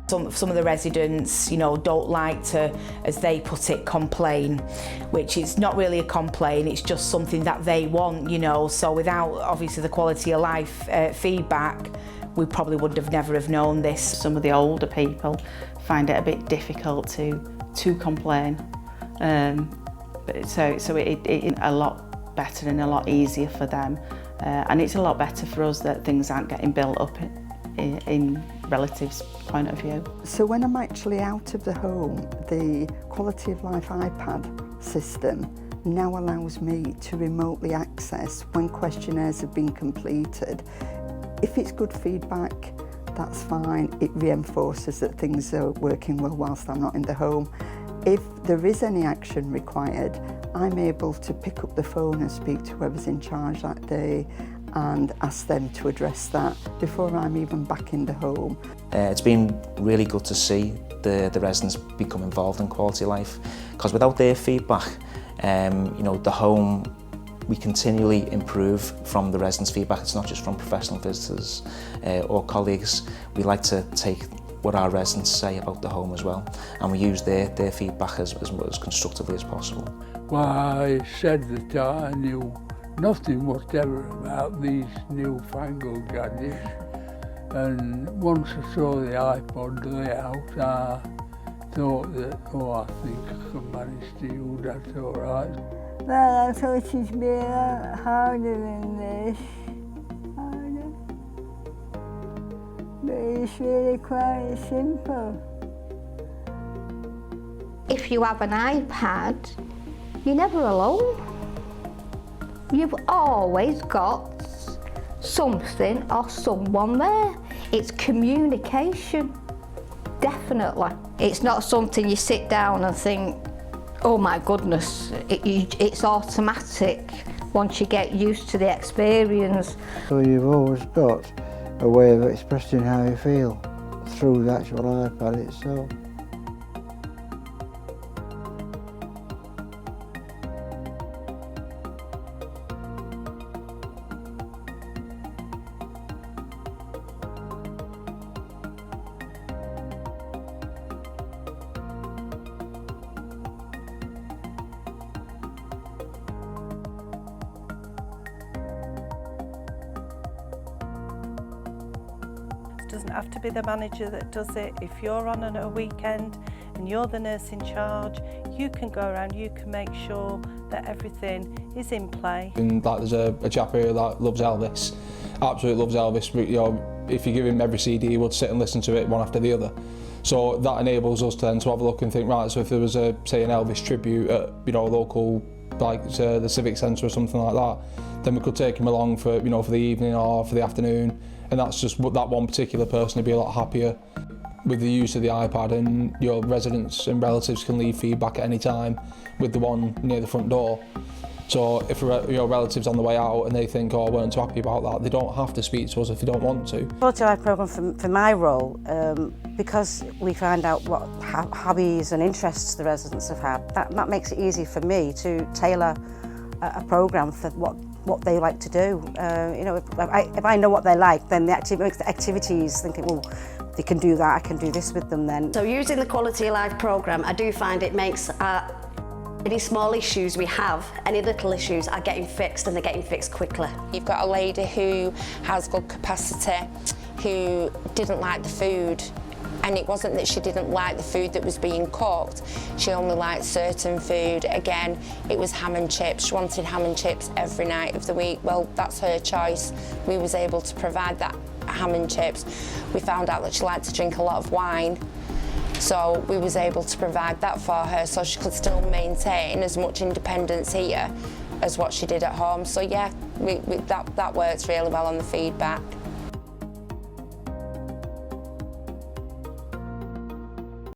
Some of the residents, don't like to, as they put it, complain, which is not really a complaint, it's just something that they want, So without, obviously, the quality of life feedback, we probably would have never have known this. Some of the older people find it a bit difficult to complain. So it's a lot better and a lot easier for them. And it's a lot better for us that things aren't getting built up in relatives' point of view. So when I'm actually out of the home, the Quality of Life iPad system now allows me to remotely access when questionnaires have been completed. If it's good feedback, that's fine. It reinforces that things are working well whilst I'm not in the home. If there is any action required, I'm able to pick up the phone and speak to whoever's in charge that day and ask them to address that before I'm even back in the home. It's been really good to see the residents become involved in quality of life, because without their feedback, the home, we continually improve from the residents' feedback. It's not just from professional visitors or colleagues. We like to take what our residents say about the home as well, and we use their feedback as constructively as possible. Well, I said that I knew nothing whatever about these newfangled gadgets, and once I saw the iPod layout, I thought that, I think I can manage to use that all right. Well, I thought it'd be a lot harder than this. Harder. But it's really quite simple. If you have an iPad, you're never alone. You've always got something or someone there. It's communication, definitely. It's not something you sit down and think, oh my goodness, it's automatic once you get used to the experience. So you've always got a way of expressing how you feel through the actual iPad itself. It doesn't have to be the manager that does it. If you're on a weekend and you're the nurse in charge, you can go around, you can make sure that everything is in play. And there's a chap here that loves Elvis, absolutely loves Elvis. If you give him every CD, he would sit and listen to it one after the other. So that enables us then to have a look and think, right, so if there was say an Elvis tribute at a local, like the Civic Centre or something like that, then we could take him along for for the evening or for the afternoon, and that's just that one particular person would be a lot happier with the use of the iPad, and your residents and relatives can leave feedback at any time with the one near the front door. So if your relative's on the way out and they think, I weren't too happy about that, they don't have to speak to us if they don't want to. Quality of Life programme for my role, because we find out what hobbies and interests the residents have had, that makes it easy for me to tailor a programme for what they like to do. If I know what they like, then the activities, thinking, well, they can do that, I can do this with them then. So using the Quality of Life programme, I do find it makes any small issues we have, any little issues are getting fixed, and they're getting fixed quickly. You've got a lady who has good capacity, who didn't like the food, and it wasn't that she didn't like the food that was being cooked, she only liked certain food. Again, it was ham and chips. She wanted ham and chips every night of the week. Well, that's her choice. We was able to provide that ham and chips. We found out that she liked to drink a lot of wine, so we was able to provide that for her so she could still maintain as much independence here as what she did at home. So yeah, that works really well on the feedback.